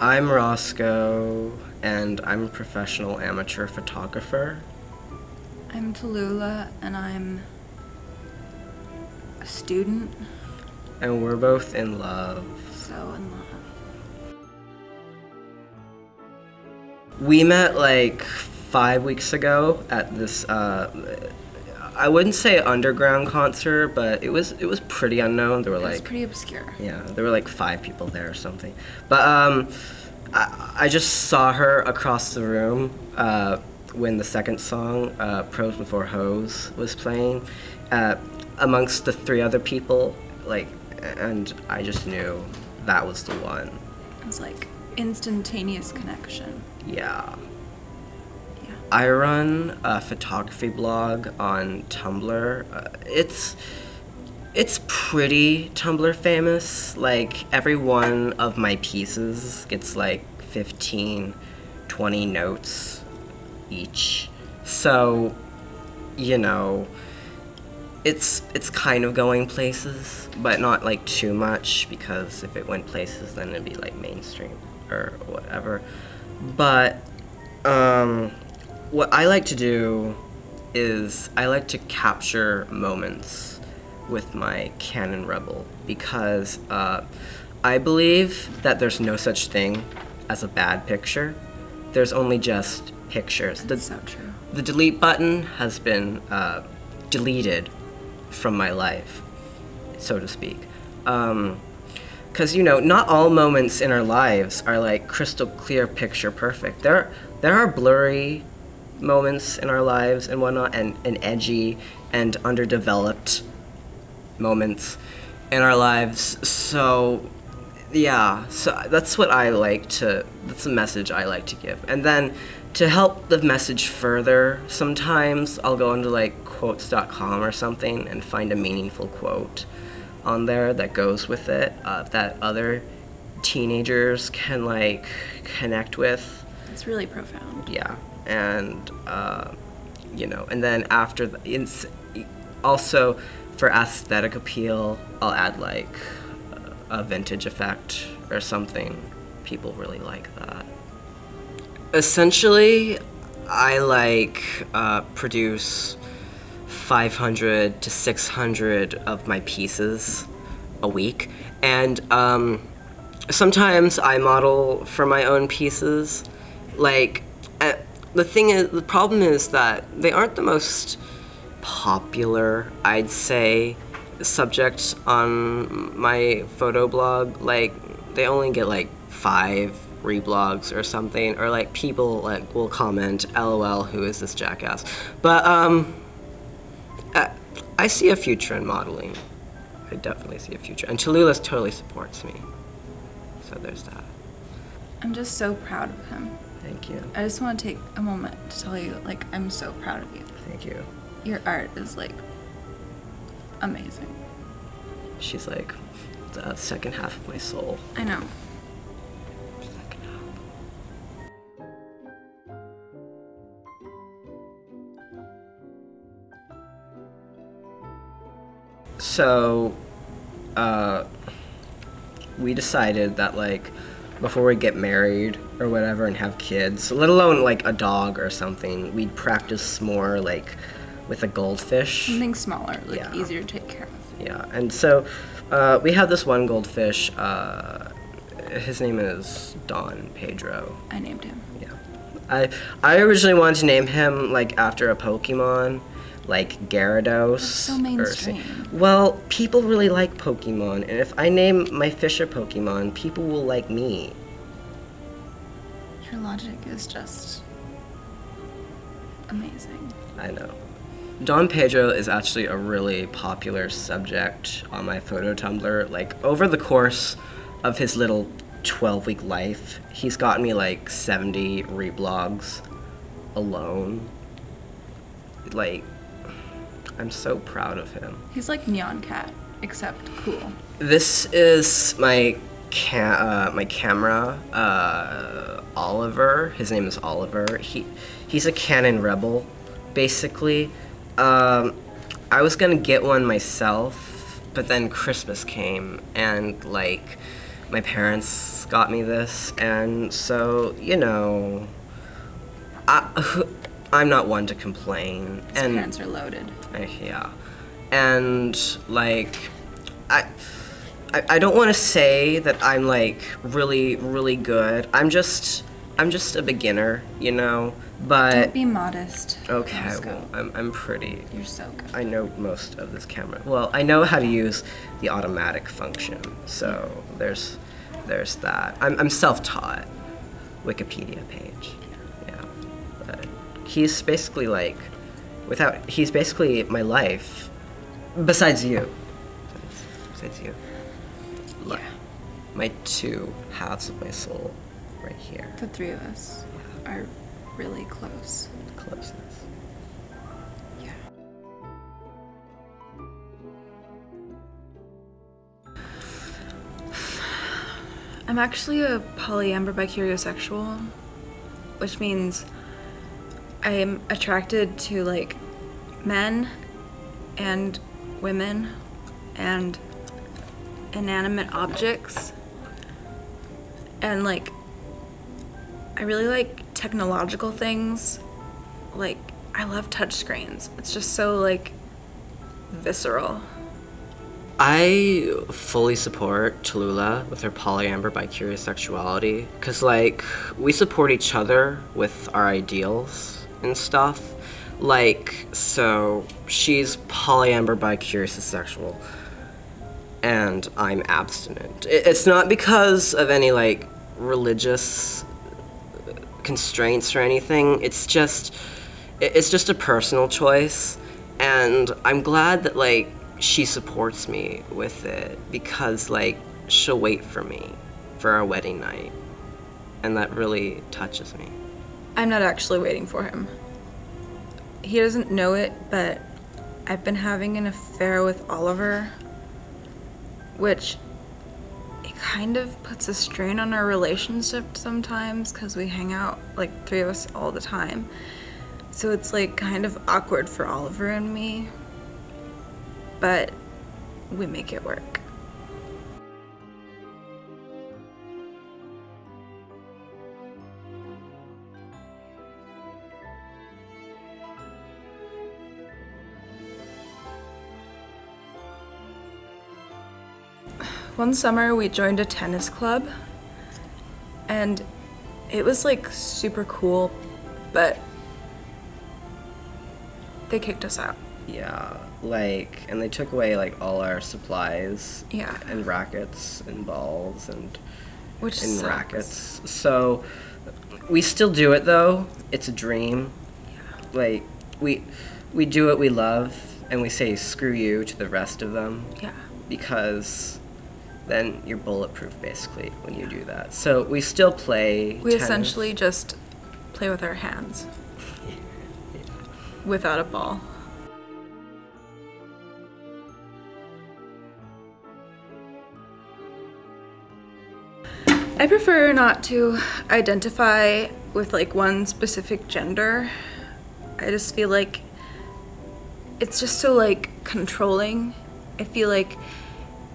I'm Roscoe, and I'm a professional amateur photographer. I'm Tallulah, and I'm a student. And we're both in love. So in love. We met like 5 weeks ago at this, I wouldn't say underground concert, but it was pretty unknown. There were It's like, pretty obscure. yeah, there were like 5 people there or something. But I just saw her across the room when the second song, Pros Before Hoes, was playing, amongst the 3 other people, like, and I just knew that was the one. It was like instantaneous connection. Yeah. Yeah. I run a photography blog on Tumblr. It's pretty Tumblr famous. Like, every one of my pieces gets like 15, 20 notes each. So, you know, it's kind of going places, but not like too much, because if it went places then it'd be like mainstream or whatever. But what I like to do is I like to capture moments with my Canon Rebel, because I believe that there's no such thing as a bad picture. There's only just pictures. That's so true. The delete button has been deleted from my life, so to speak. Because, you know, not all moments in our lives are like crystal clear, picture perfect. There are blurry moments in our lives and whatnot, and edgy and underdeveloped moments in our lives. So, yeah, so that's what I like to, that's the message I like to give. And then to help the message further, sometimes I'll go into like quotes.com or something and find a meaningful quote on there that goes with it, that other teenagers can like connect with. It's really profound. Yeah, and you know, and then after also for aesthetic appeal, I'll add like a vintage effect or something. People really like that. Essentially, I like produce 500 to 600 of my pieces a week, and sometimes I model for my own pieces. Like, the problem is that they aren't the most popular, I'd say, subjects on my photo blog. Like, they only get like 5 reblogs or something, or like people like will comment, LOL, who is this jackass? But I see a future in modeling. I definitely see a future, and Tallulah totally supports me. So there's that. I'm just so proud of him. Thank you. I just want to take a moment to tell you, like, I'm so proud of you. Thank you. Your art is, like, amazing. She's like the second half of my soul. I know. Second half. So, we decided that, like, before we get married or whatever and have kids, let alone like a dog or something, we'd practice more like with a goldfish. Something smaller, like, Yeah. easier to take care of. Yeah, and so we have this one goldfish. His name is Don Pedro. I named him. Yeah, I originally wanted to name him like after a Pokemon, like Gyarados. That's so mainstream. Well, people really like Pokemon, and if I name my fish a Pokemon, people will like me. Your logic is just amazing. I know. Don Pedro is actually a really popular subject on my photo Tumblr. Like, over the course of his little 12-week life, he's gotten me like 70 reblogs alone. Like, I'm so proud of him. He's like Neon Cat, except cool. This is my camera, Oliver. His name is Oliver. He's a Canon Rebel, basically. I was gonna get one myself, but then Christmas came, and like my parents got me this, and so, you know, I'm not one to complain. His parents are loaded. Yeah. And, like, I don't want to say that I'm, like, really, really good. I'm just a beginner, you know, but... Don't be modest. Okay, Roscoe. well, I'm pretty... You're so good. I know most of this camera. Well, I know how to use the automatic function, so there's that. I'm self-taught. Wikipedia page. Yeah. But he's basically like, he's basically my life, besides you. Besides you. Yeah. My two halves of my soul right here. The three of us are really close. Closeness. Yeah. I'm actually a polyamber bicuriosexual, which means I am attracted to like men and women and inanimate objects, and like I really like technological things. Like I love touchscreens. It's just so like visceral. I fully support Tallulah with her polyamber bicuriosexuality, because, like, we support each other with our ideals and stuff. Like, so, she's polyamber bicuriosexual, and I'm abstinent. It's not because of any, like, religious constraints or anything. It's just a personal choice, and I'm glad that, like, she supports me with it, because, like, she'll wait for me for our wedding night, and that really touches me. I'm not actually waiting for him. He doesn't know it, but I've been having an affair with Oliver, which it kind of puts a strain on our relationship sometimes, because we hang out, like, three of us all the time. So it's, like, kind of awkward for Oliver and me. But we make it work. One summer we joined a tennis club, and it was like super cool, but they kicked us out. Yeah, like, and they took away, like, all our supplies. Yeah. And rackets and balls and Sucks. rackets. So we still do it though. It's a dream. Yeah. Like, we do what we love, and we say screw you to the rest of them. Yeah. Because then you're bulletproof basically when you do that. So we still play We tennis. essentially just play with our hands. Without a ball. I prefer not to identify with like one specific gender. I just feel like it's just so like controlling. I feel like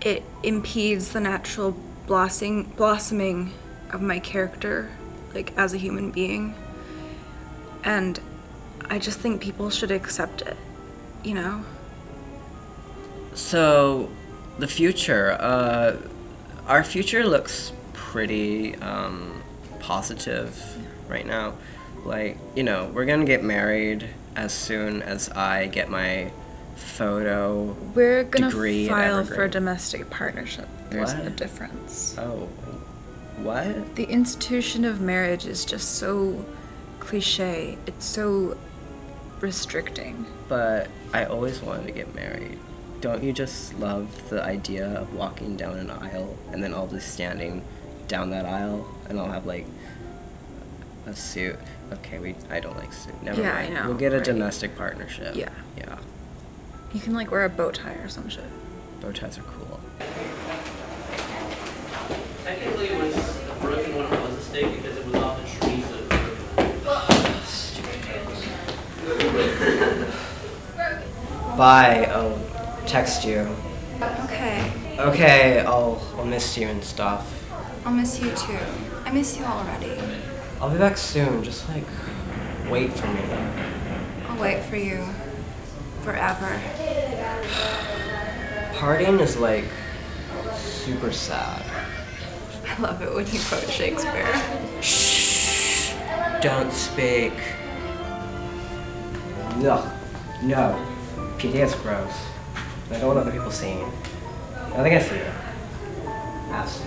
it impedes the natural blossoming of my character, like as a human being. And I just think people should accept it, you know? So the future, our future looks pretty positive right now. Like, you know, we're gonna get married as soon as I get my photo We're gonna degree at file Evergreen. for a domestic partnership. There's What? a difference. Oh, what? The institution of marriage is just so cliche. It's so restricting. But I always wanted to get married. Don't you just love the idea of walking down an aisle and then I'll be standing down that aisle and I'll have like a suit? Okay, I don't like suit. Never Yeah, mind. I know, We'll get a right? domestic partnership. Yeah. Yeah. You can like wear a bow tie or some shit. Bow ties are cool. Technically, it was a broken one. It was a stick because it was off the trees. Bye. I'll text you. Okay. Okay, I'll miss you and stuff. I'll miss you too. I miss you already. I'll be back soon. Just like, wait for me. I'll wait for you. Forever. Partying is like super sad. I love it when you quote Shakespeare. Shh! Don't speak. Ugh. No. PD is gross. I don't want other people seeing. I think I see it. Ass.